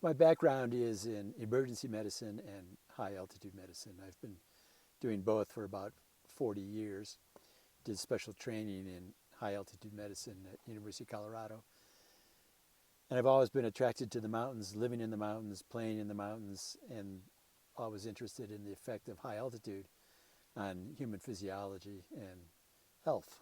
So my background is in emergency medicine and high altitude medicine. I've been doing both for about 40 years. Did special training in high altitude medicine at University of Colorado. And I've always been attracted to the mountains, living in the mountains, playing in the mountains, and always interested in the effect of high altitude on human physiology and health.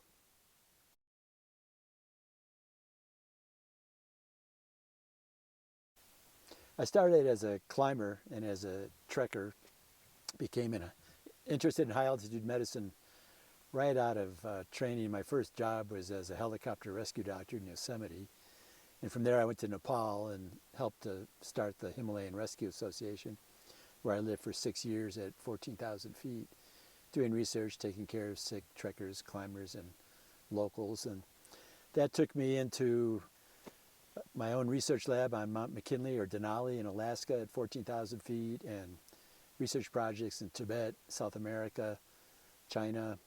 I started as a climber and as a trekker, became interested in high altitude medicine right out of training. My first job was as a helicopter rescue doctor in Yosemite. And from there I went to Nepal and helped to start the Himalayan Rescue Association, where I lived for 6 years at 14,000 feet, doing research, taking care of sick trekkers, climbers, and locals. And that took me into my own research lab on Mount McKinley or Denali in Alaska at 14,000 feet, and research projects in Tibet, South America, China,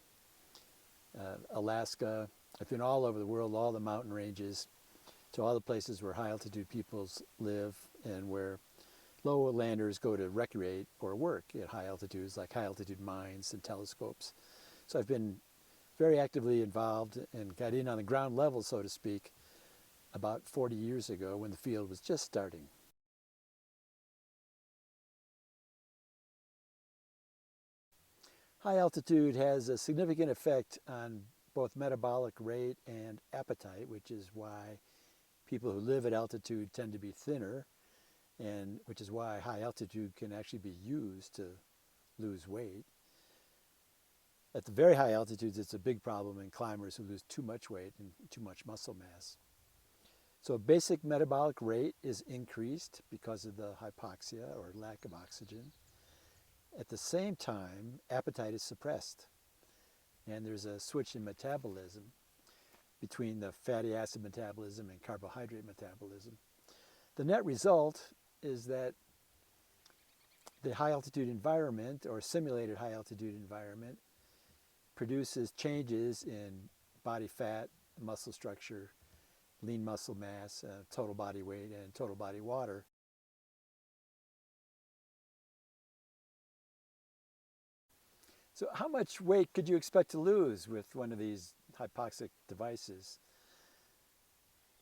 Alaska. I've been all over the world, all the mountain ranges, to all the places where high altitude peoples live and where low landers go to recreate or work at high altitudes, like high altitude mines and telescopes. So I've been very actively involved and got in on the ground level, so to speak, about 40 years ago when the field was just starting. High altitude has a significant effect on both metabolic rate and appetite, which is why people who live at altitude tend to be thinner, and which is why high altitude can actually be used to lose weight. At the very high altitudes, it's a big problem in climbers who lose too much weight and too much muscle mass. So basic metabolic rate is increased because of the hypoxia or lack of oxygen. At the same time, appetite is suppressed, and there's a switch in metabolism between the fatty acid metabolism and carbohydrate metabolism. The net result is that the high altitude environment or simulated high altitude environment produces changes in body fat, muscle structure, lean muscle mass, total body weight, and total body water. So how much weight could you expect to lose with one of these hypoxic devices?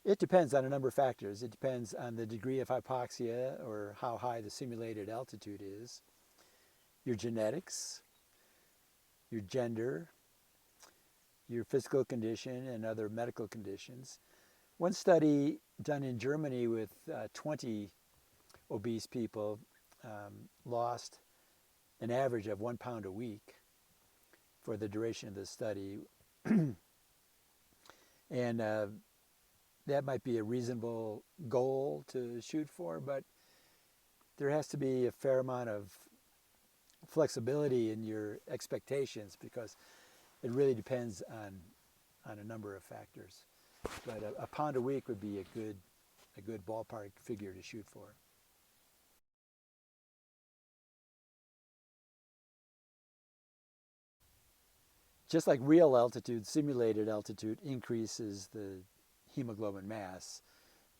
It depends on a number of factors. It depends on the degree of hypoxia or how high the simulated altitude is, your genetics, your gender, your physical condition, and other medical conditions. One study done in Germany with 20 obese people lost an average of 1 pound a week for the duration of the study. And that might be a reasonable goal to shoot for, but there has to be a fair amount of flexibility in your expectations because it really depends on a number of factors. But a pound a week would be a good ballpark figure to shoot for. Just like real altitude, simulated altitude increases the hemoglobin mass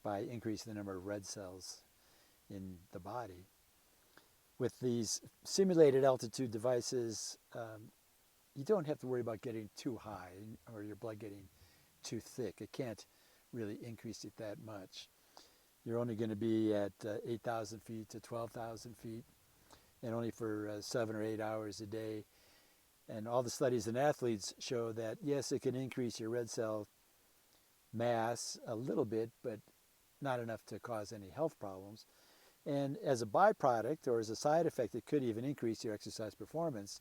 by increasing the number of red cells in the body. With these simulated altitude devices, you don't have to worry about getting too high or your blood getting too thick. It can't really increase it that much. You're only going to be at 8,000 feet to 12,000 feet, and only for 7 or 8 hours a day. And all the studies in athletes show that, yes, it can increase your red cell mass a little bit, but not enough to cause any health problems. And as a byproduct or as a side effect, it could even increase your exercise performance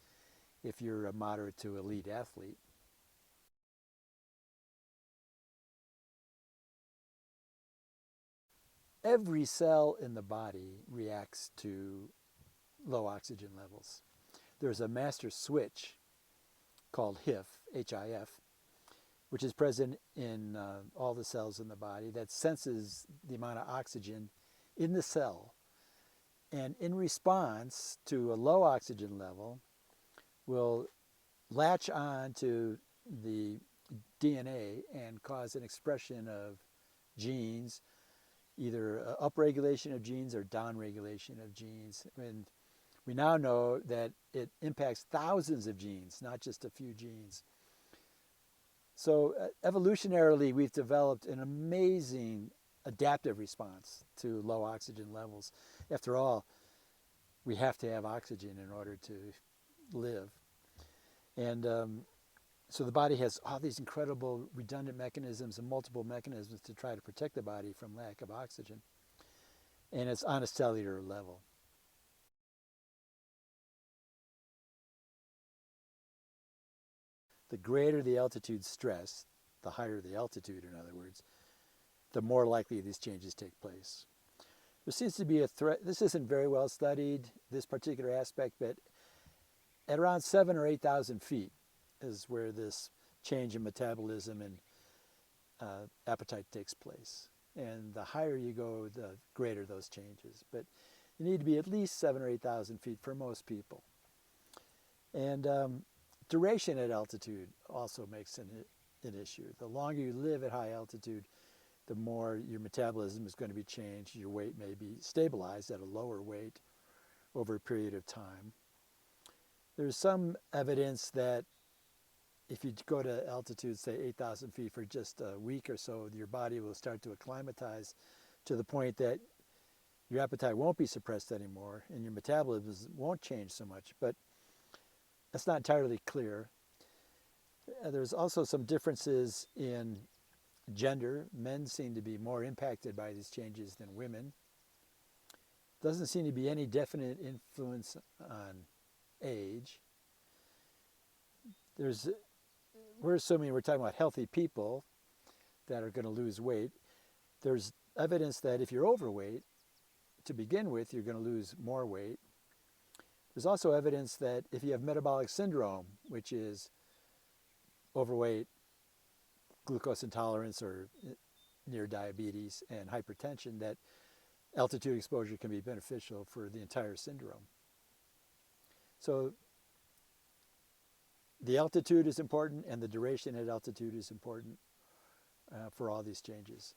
if you're a moderate to elite athlete. Every cell in the body reacts to low oxygen levels. There's a master switch called HIF, H-I-F, which is present in all the cells in the body that senses the amount of oxygen in the cell. And in response to a low oxygen level, will latch on to the DNA and cause an expression of genes, either upregulation of genes or downregulation of genes. And we now know that it impacts thousands of genes, not just a few genes. So evolutionarily, we've developed an amazing adaptive response to low oxygen levels. After all, we have to have oxygen in order to live. And so the body has all these incredible redundant mechanisms and multiple mechanisms to try to protect the body from lack of oxygen. And it's on a cellular level. The greater the altitude stress, the higher the altitude, in other words, the more likely these changes take place. There seems to be a threat. This isn't very well studied, this particular aspect, but at around 7,000 or 8,000 feet is where this change in metabolism and appetite takes place. And the higher you go, the greater those changes. But you need to be at least 7,000 or 8,000 feet for most people. And duration at altitude also makes an issue. The longer you live at high altitude, the more your metabolism is going to be changed. Your weight may be stabilized at a lower weight over a period of time. There's some evidence that if you go to altitude, say 8,000 feet for just a week or so, your body will start to acclimatize to the point that your appetite won't be suppressed anymore and your metabolism won't change so much. But that's not entirely clear. There's also some differences in gender. Men seem to be more impacted by these changes than women. Doesn't seem to be any definite influence on age. We're assuming we're talking about healthy people that are going to lose weight. There's evidence that if you're overweight, to begin with, you're going to lose more weight. There's also evidence that if you have metabolic syndrome, which is overweight, glucose intolerance, or near diabetes and hypertension, that altitude exposure can be beneficial for the entire syndrome. So the altitude is important, and the duration at altitude is important for all these changes.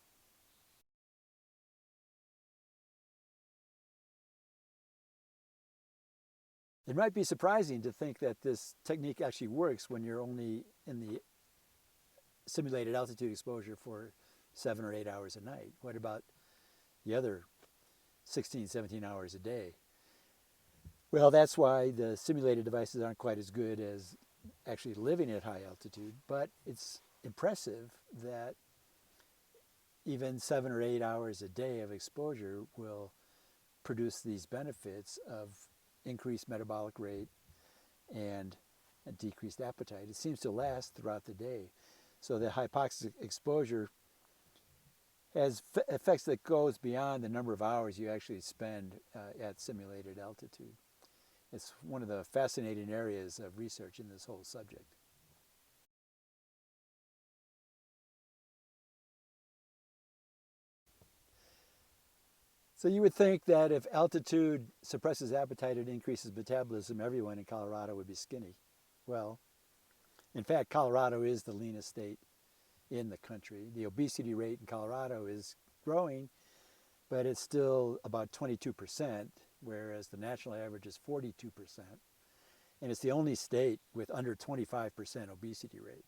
It might be surprising to think that this technique actually works when you're only in the simulated altitude exposure for 7 or 8 hours a night. What about the other 16, 17 hours a day? Well, that's why the simulated devices aren't quite as good as actually living at high altitude, but it's impressive that even 7 or 8 hours a day of exposure will produce these benefits of increased metabolic rate and a decreased appetite. It seems to last throughout the day. So the hypoxic exposure has effects that goes beyond the number of hours you actually spend at simulated altitude. It's one of the fascinating areas of research in this whole subject. So you would think that if altitude suppresses appetite and increases metabolism, everyone in Colorado would be skinny. Well, in fact, Colorado is the leanest state in the country. The obesity rate in Colorado is growing, but it's still about 22%, whereas the national average is 42%. And it's the only state with under 25% obesity rate.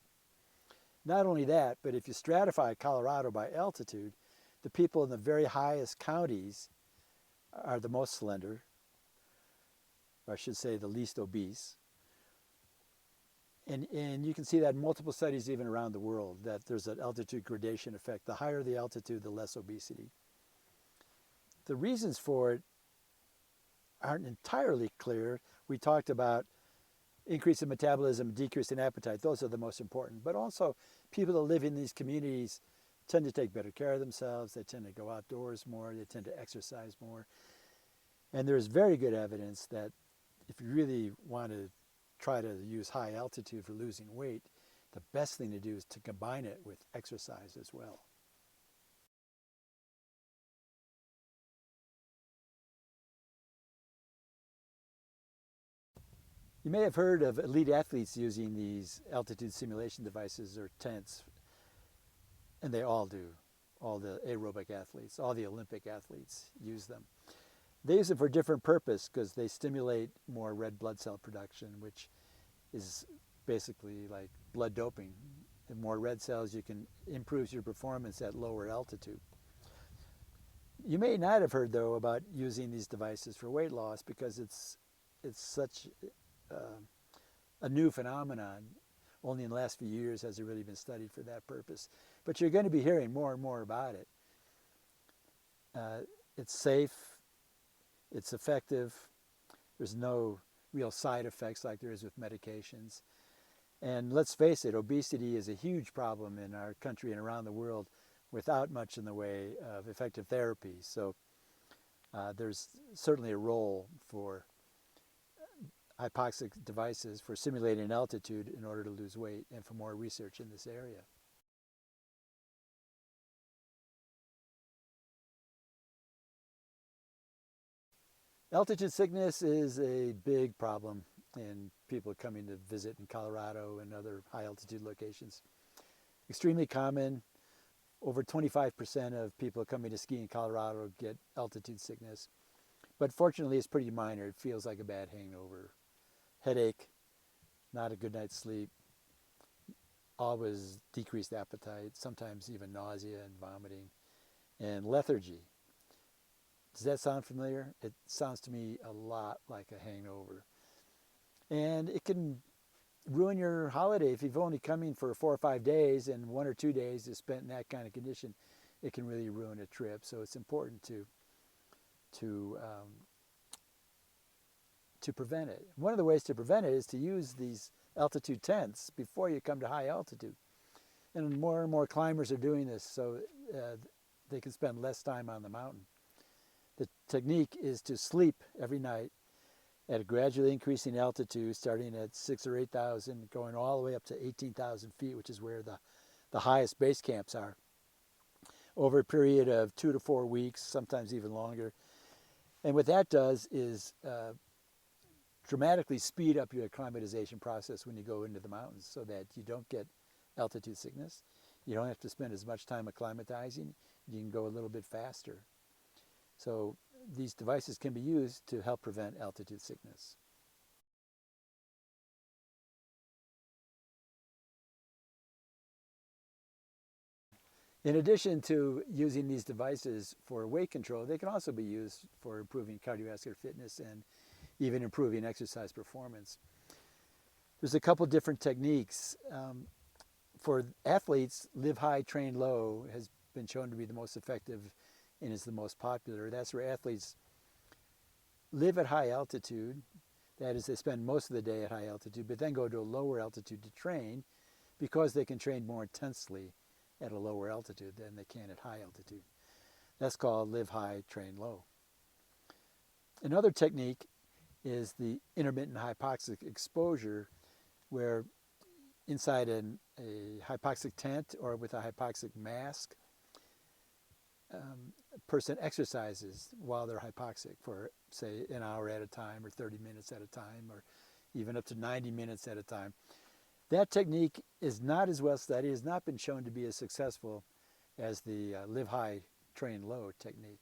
Not only that, but if you stratify Colorado by altitude, the people in the very highest counties are the most slender, or I should say the least obese. And you can see that in multiple studies even around the world, that there's an altitude gradation effect. The higher the altitude, the less obesity. The reasons for it aren't entirely clear. We talked about increase in metabolism, decrease in appetite. Those are the most important. But also, people that live in these communities tend to take better care of themselves. They tend to go outdoors more. They tend to exercise more. And there's very good evidence that if you really want to try to use high altitude for losing weight, the best thing to do is to combine it with exercise as well. You may have heard of elite athletes using these altitude simulation devices or tents, and they all do. all the aerobic athletes, all the Olympic athletes use them. They use it for a different purpose because they stimulate more red blood cell production, which is basically like blood doping. The more red cells, you can improve your performance at lower altitude. You may not have heard, though, about using these devices for weight loss because it's such a new phenomenon. Only in the last few years has it really been studied for that purpose. But you're going to be hearing more and more about it. It's safe. It's effective. There's no real side effects like there is with medications. And let's face it, obesity is a huge problem in our country and around the world without much in the way of effective therapy. So there's certainly a role for hypoxic devices for simulating altitude in order to lose weight and for more research in this area. Altitude sickness is a big problem in people coming to visit in Colorado and other high altitude locations. Extremely common. Over 25% of people coming to ski in Colorado get altitude sickness. But fortunately, it's pretty minor. It feels like a bad hangover. Headache, not a good night's sleep, always decreased appetite, sometimes even nausea and vomiting, and lethargy. Does that sound familiar? It sounds to me a lot like a hangover. And it can ruin your holiday. If you've only come in for 4 or 5 days and 1 or 2 days is spent in that kind of condition, it can really ruin a trip. So it's important to prevent it. One of the ways to prevent it is to use these altitude tents before you come to high altitude. And more climbers are doing this so they can spend less time on the mountain. The technique is to sleep every night at a gradually increasing altitude, starting at 6,000 or 8,000, going all the way up to 18,000 feet, which is where the highest base camps are, over a period of 2 to 4 weeks, sometimes even longer. And what that does is dramatically speed up your acclimatization process when you go into the mountains so that you don't get altitude sickness. You don't have to spend as much time acclimatizing. You can go a little bit faster. So these devices can be used to help prevent altitude sickness. In addition to using these devices for weight control, they can also be used for improving cardiovascular fitness and even improving exercise performance. There's a couple different techniques. For athletes, live high, train low has been shown to be the most effective and is the most popular. That's where athletes live at high altitude. That is, they spend most of the day at high altitude, but then go to a lower altitude to train because they can train more intensely at a lower altitude than they can at high altitude. That's called live high, train low. Another technique is the intermittent hypoxic exposure, where inside a hypoxic tent or with a hypoxic mask, a person exercises while they're hypoxic for, say, an hour at a time or 30 minutes at a time or even up to 90 minutes at a time. That technique is not as well studied, has not been shown to be as successful as the live high, train low technique.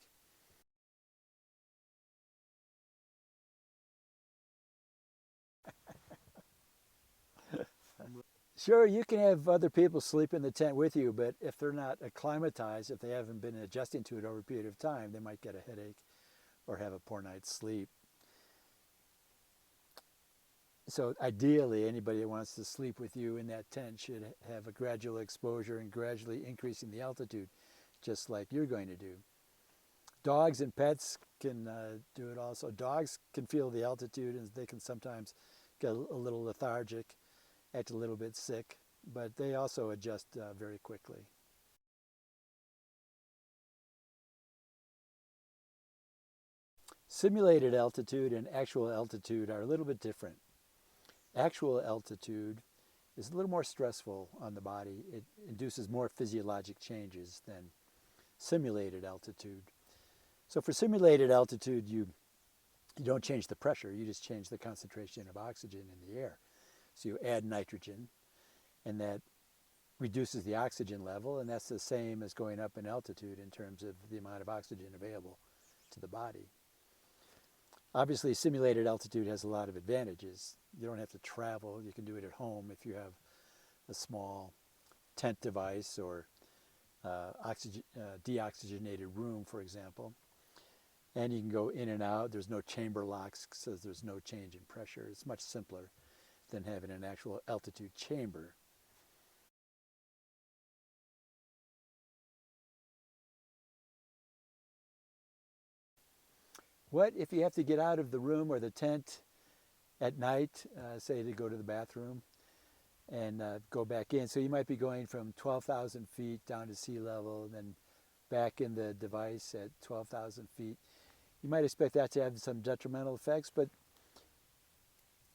Sure, you can have other people sleep in the tent with you, but if they're not acclimatized, if they haven't been adjusting to it over a period of time, they might get a headache or have a poor night's sleep. So ideally, anybody that wants to sleep with you in that tent should have a gradual exposure and gradually increasing the altitude, just like you're going to do. Dogs and pets can do it also. Dogs can feel the altitude and they can sometimes get a little lethargic, act a little bit sick, but they also adjust very quickly. Simulated altitude and actual altitude are a little bit different. Actual altitude is a little more stressful on the body. It induces more physiologic changes than simulated altitude. So for simulated altitude, you don't change the pressure, you just change the concentration of oxygen in the air. So you add nitrogen, and that reduces the oxygen level, and that's the same as going up in altitude in terms of the amount of oxygen available to the body. Obviously, simulated altitude has a lot of advantages. You don't have to travel. You can do it at home if you have a small tent device or deoxygenated room, for example. And you can go in and out. There's no chamber locks, so there's no change in pressure. It's much simpler than having an actual altitude chamber. What if you have to get out of the room or the tent at night, say to go to the bathroom, and go back in? So you might be going from 12,000 feet down to sea level, and then back in the device at 12,000 feet. You might expect that to have some detrimental effects, but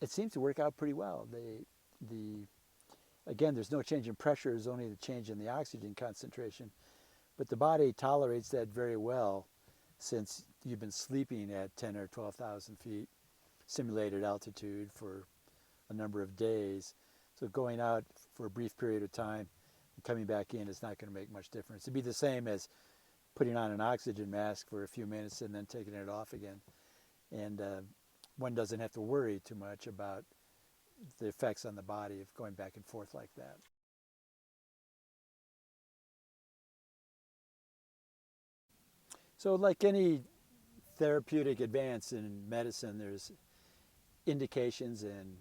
it seems to work out pretty well. Again, there's no change in pressure, there's only the change in the oxygen concentration, but the body tolerates that very well since you've been sleeping at 10 or 12,000 feet simulated altitude for a number of days. So going out for a brief period of time and coming back in is not going to make much difference. It'd be the same as putting on an oxygen mask for a few minutes and then taking it off again. And one doesn't have to worry too much about the effects on the body of going back and forth like that. So like any therapeutic advance in medicine, there's indications and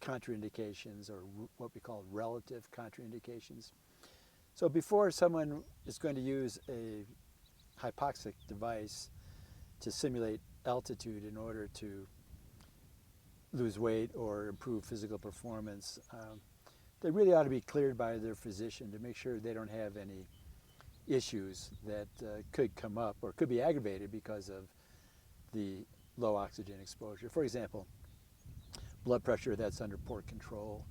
contraindications, or what we call relative contraindications. So before someone is going to use a hypoxic device to simulate altitude in order to lose weight or improve physical performance, they really ought to be cleared by their physician to make sure they don't have any issues that could come up or could be aggravated because of the low oxygen exposure. For example, blood pressure that's under poor control,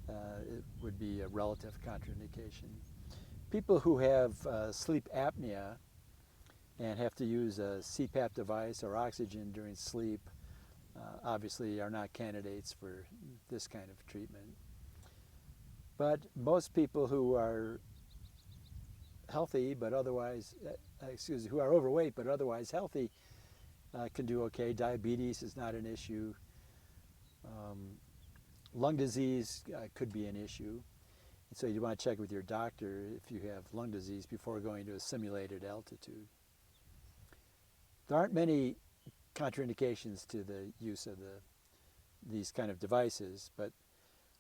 it would be a relative contraindication. People who have sleep apnea and have to use a CPAP device or oxygen during sleep obviously are not candidates for this kind of treatment. But most people who are healthy but otherwise, who are overweight but otherwise healthy can do okay. Diabetes is not an issue. Lung disease could be an issue. And so you want to check with your doctor if you have lung disease before going to a simulated altitude. There aren't many contraindications to the use of these kind of devices, but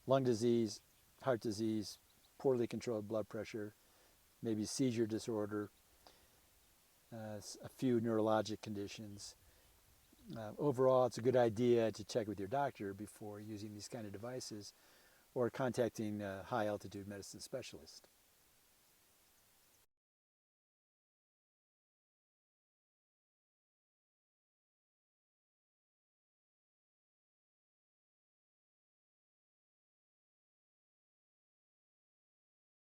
lung disease, heart disease, poorly controlled blood pressure, maybe seizure disorder, a few neurologic conditions. Overall, it's a good idea to check with your doctor before using these kind of devices or contacting a high altitude medicine specialist.